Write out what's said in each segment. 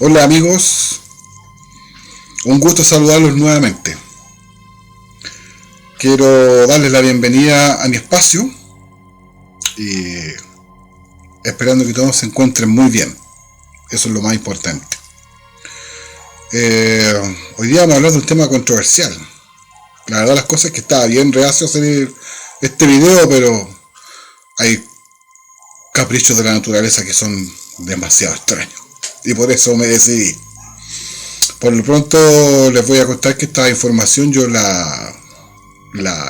Hola amigos, un gusto saludarlos nuevamente. Quiero darles la bienvenida a mi espacio y esperando que todos se encuentren muy bien. Eso es lo más importante. Hoy día vamos a hablar de un tema controversial. La verdad las cosas es que estaba bien reacio a hacer este video, pero hay caprichos de la naturaleza que son demasiado extraños. Y por eso me decidí. Por lo pronto les voy a contar que esta información yo la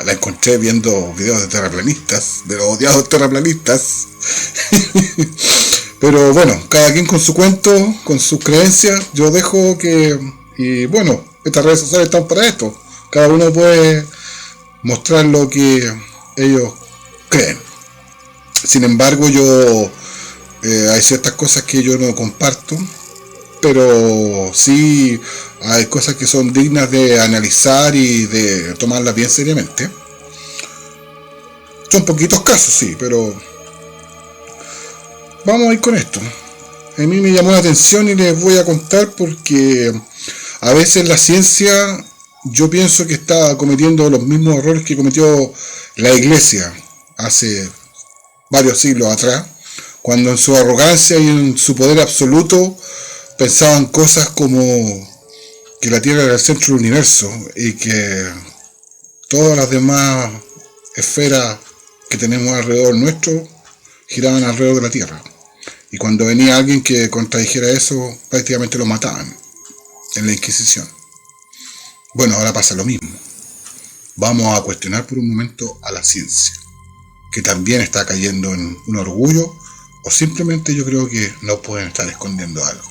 encontré viendo videos de terraplanistas, de los odiados terraplanistas. Pero bueno, cada quien con su cuento, con sus creencias, yo dejo que... Y bueno, estas redes sociales están para esto. Cada uno puede mostrar lo que ellos creen. Sin embargo, hay ciertas cosas que yo no comparto, pero sí hay cosas que son dignas de analizar y de tomarlas bien seriamente. Son poquitos casos, sí, pero vamos a ir con esto. A mí me llamó la atención y les voy a contar porque a veces la ciencia yo pienso que está cometiendo los mismos errores que cometió la iglesia hace varios siglos atrás, cuando en su arrogancia y en su poder absoluto pensaban cosas como que la Tierra era el centro del universo y que todas las demás esferas que tenemos alrededor nuestro giraban alrededor de la Tierra. Y cuando venía alguien que contradijera eso, prácticamente lo mataban en la Inquisición. Bueno, ahora pasa lo mismo. Vamos a cuestionar por un momento a la ciencia, que también está cayendo en un orgullo, o simplemente yo creo que no pueden estar escondiendo algo.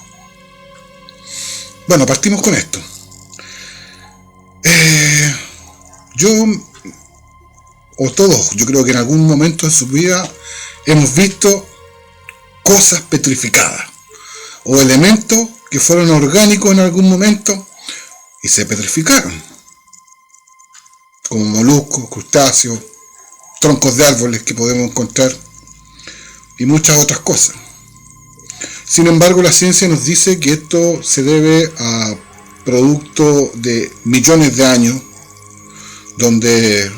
Bueno, partimos con esto. Yo, o todos, yo creo que en algún momento de su vida hemos visto cosas petrificadas, o elementos que fueron orgánicos en algún momento y se petrificaron, como moluscos, crustáceos, troncos de árboles que podemos encontrar y muchas otras cosas. Sin embargo, la ciencia nos dice que esto se debe a producto de millones de años donde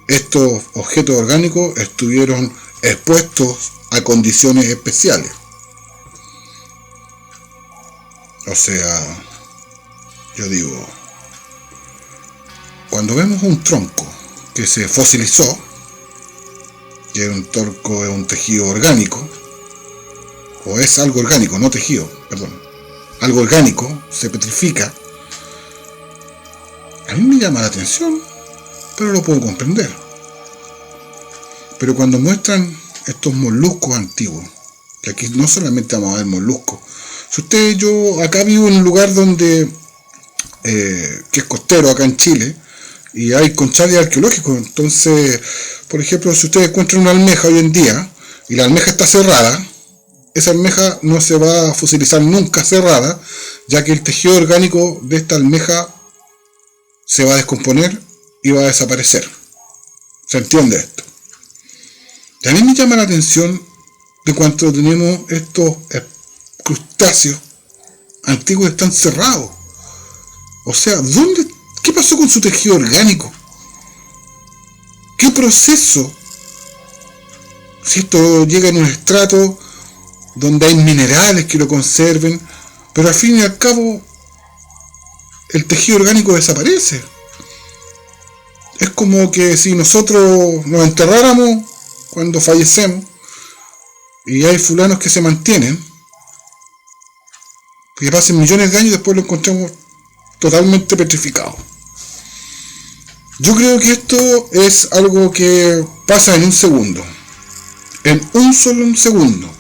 estos objetos orgánicos estuvieron expuestos a condiciones especiales. O sea, yo digo, cuando vemos un tronco que se fosilizó, que es un tronco, es un tejido orgánico, o es algo orgánico, no tejido, perdón, algo orgánico, se petrifica, a mí me llama la atención, pero lo puedo comprender. Pero cuando muestran estos moluscos antiguos, que aquí no solamente vamos a ver moluscos, si yo acá vivo en un lugar donde, que es costero acá en Chile, y hay conchales arqueológicos, entonces, por ejemplo, si ustedes encuentran una almeja hoy en día, y la almeja está cerrada, esa almeja no se va a fosilizar nunca cerrada, ya que el tejido orgánico de esta almeja se va a descomponer y va a desaparecer. ¿Se entiende esto? Y a mí me llama la atención de cuánto tenemos estos crustáceos antiguos que están cerrados. O sea, ¿qué pasó con su tejido orgánico? ¿Qué proceso? Si esto llega en un estrato donde hay minerales que lo conserven, pero al fin y al cabo el tejido orgánico desaparece. Es como que si nosotros nos enterráramos cuando fallecemos y hay fulanos que se mantienen, que pasen millones de años y después lo encontramos totalmente petrificado. Yo creo que esto es algo que pasa en un segundo, en un solo segundo,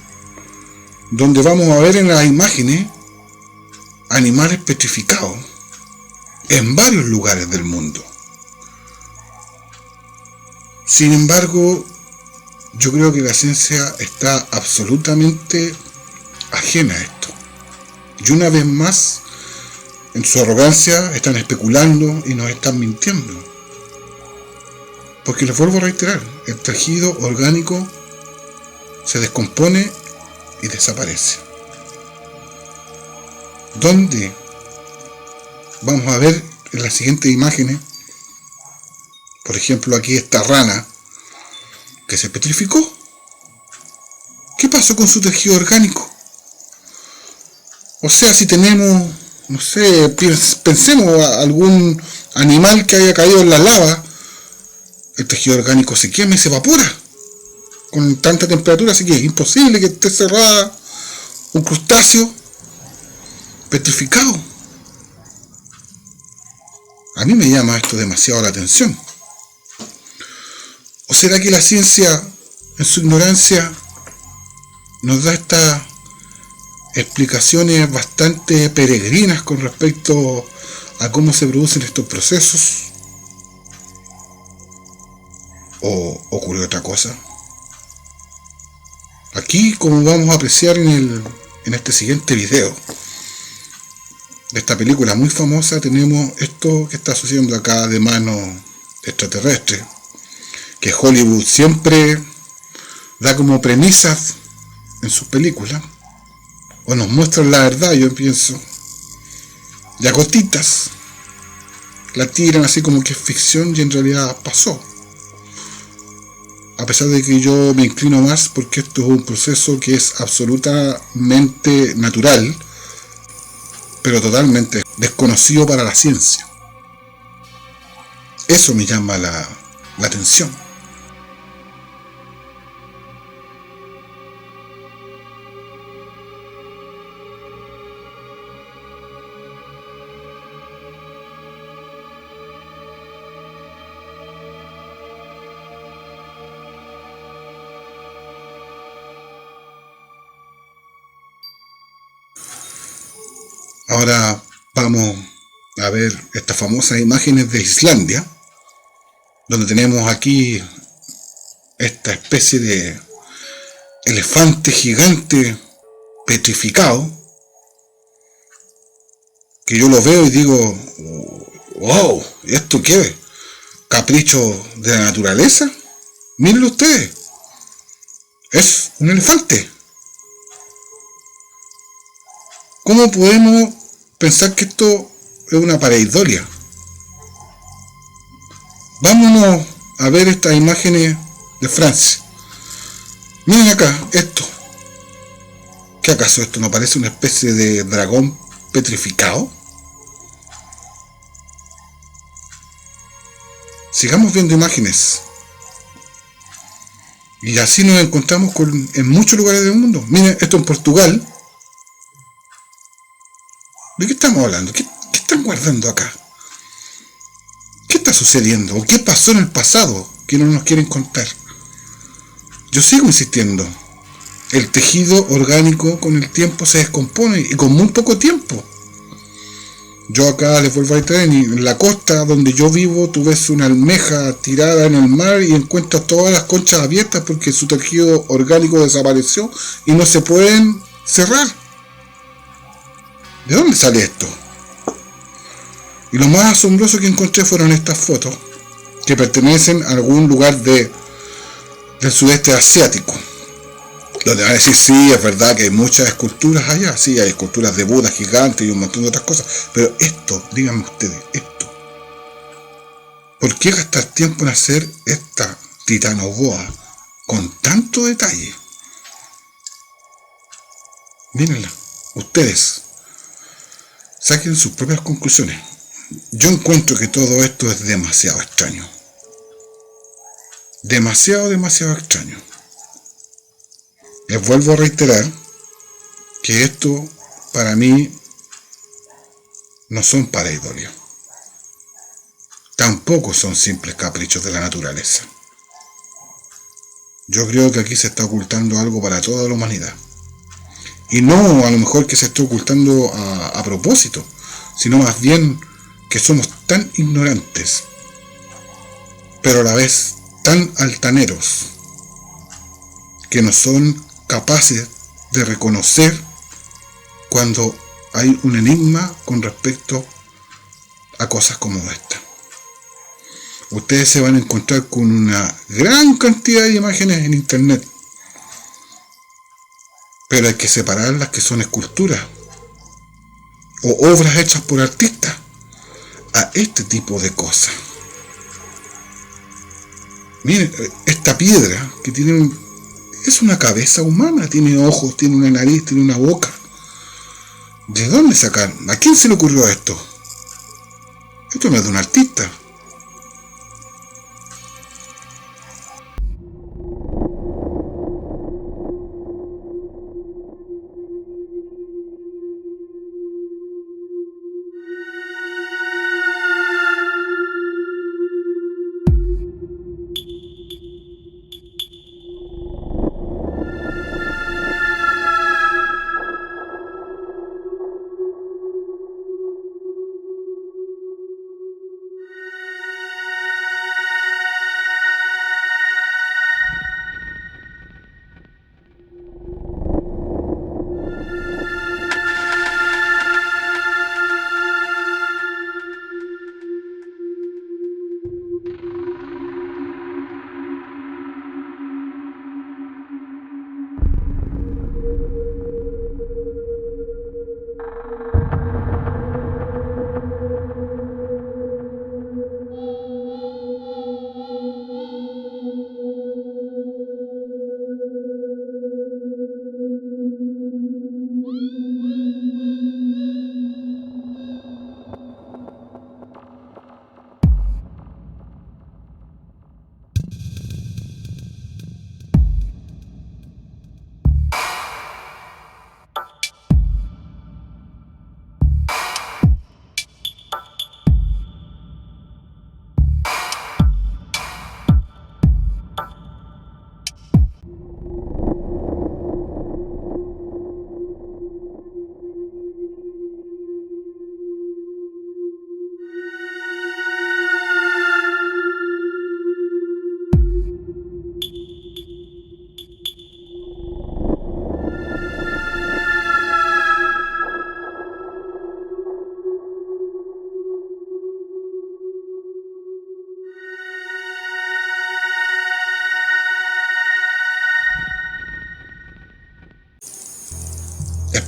donde vamos a ver en las imágenes animales petrificados en varios lugares del mundo. Sin embargo, yo creo que la ciencia está absolutamente ajena a esto. Y una vez más, en su arrogancia, están especulando y nos están mintiendo. Porque les vuelvo a reiterar, el tejido orgánico se descompone y desaparece. donde vamos a ver en las siguientes imágenes, por ejemplo, aquí esta rana que se petrificó. ¿Qué pasó con su tejido orgánico? O sea, si tenemos, no sé, pensemos a algún animal que haya caído en la lava, el tejido orgánico se quema y se evapora con tanta temperatura, así que es imposible que esté cerrada un crustáceo petrificado. A mí me llama esto demasiado la atención. ¿O será que la ciencia, en su ignorancia, nos da estas explicaciones bastante peregrinas con respecto a cómo se producen estos procesos? ¿O ocurrió otra cosa? Aquí, como vamos a apreciar en este siguiente video de esta película muy famosa, tenemos esto que está sucediendo acá de mano extraterrestre, que Hollywood siempre da como premisas en sus películas, o nos muestran la verdad, yo pienso, y a gotitas la tiran así como que es ficción y en realidad pasó. A pesar de que yo me inclino más porque esto es un proceso que es absolutamente natural, pero totalmente desconocido para la ciencia. Eso me llama la atención. Ahora vamos a ver estas famosas imágenes de Islandia, donde tenemos aquí esta especie de elefante gigante petrificado, que yo lo veo y digo, wow, ¿y esto qué es? ¿Capricho de la naturaleza? Mírenlo ustedes, es un elefante. ¿Cómo podemos pensar que esto es una pareidolia? Vámonos a ver estas imágenes de Francia. Miren acá, esto. ¿Qué acaso esto no parece una especie de dragón petrificado? Sigamos viendo imágenes. Y así nos encontramos en muchos lugares del mundo. Miren, esto en Portugal. ¿De qué estamos hablando? ¿Qué están guardando acá? ¿Qué está sucediendo? ¿O qué pasó en el pasado que no nos quieren contar? Yo sigo insistiendo. El tejido orgánico con el tiempo se descompone y con muy poco tiempo. Yo acá les vuelvo a traer, en la costa donde yo vivo, tú ves una almeja tirada en el mar y encuentras todas las conchas abiertas porque su tejido orgánico desapareció y no se pueden cerrar. ¿De dónde sale esto? Y lo más asombroso que encontré fueron estas fotos que pertenecen a algún lugar del sudeste asiático, donde van a decir, sí, es verdad que hay muchas esculturas allá, sí, hay esculturas de Buda gigantes y un montón de otras cosas, pero esto, díganme ustedes, esto, ¿por qué gastar tiempo en hacer esta titanoboa con tanto detalle? Mírenla, ustedes saquen sus propias conclusiones. Yo encuentro que todo esto es demasiado extraño. Demasiado extraño. Les vuelvo a reiterar que esto para mí no son pareidolios. Tampoco son simples caprichos de la naturaleza. Yo creo que aquí se está ocultando algo para toda la humanidad. Y no a lo mejor que se esté ocultando a propósito, sino más bien que somos tan ignorantes, pero a la vez tan altaneros, que no son capaces de reconocer cuando hay un enigma con respecto a cosas como esta. Ustedes se van a encontrar con una gran cantidad de imágenes en internet, pero hay que separar las que son esculturas o obras hechas por artistas a este tipo de cosas. Miren, esta piedra que tiene es una cabeza humana, tiene ojos, tiene una nariz, tiene una boca. ¿De dónde sacar? ¿A quién se le ocurrió esto? Esto no es de un artista.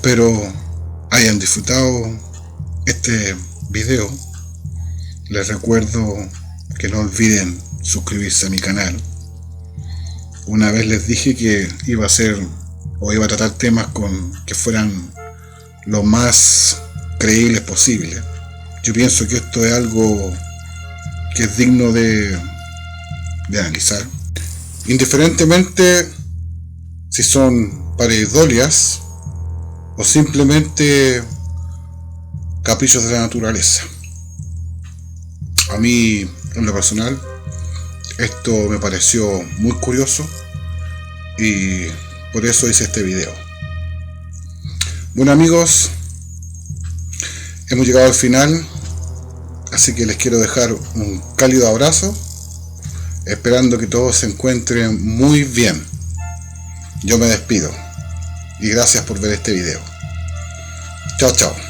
Espero hayan disfrutado este video. Les recuerdo que no olviden suscribirse a mi canal. Una vez les dije que iba a hacer o iba a tratar temas que fueran lo más creíbles posible. Yo pienso que esto es algo que es digno de analizar, indiferentemente si son pareidolias o simplemente caprichos de la naturaleza. A mí, en lo personal, esto me pareció muy curioso y por eso hice este video. Bueno amigos, hemos llegado al final, así que les quiero dejar un cálido abrazo, esperando que todos se encuentren muy bien. Yo me despido y gracias por ver este video. Chao, chao.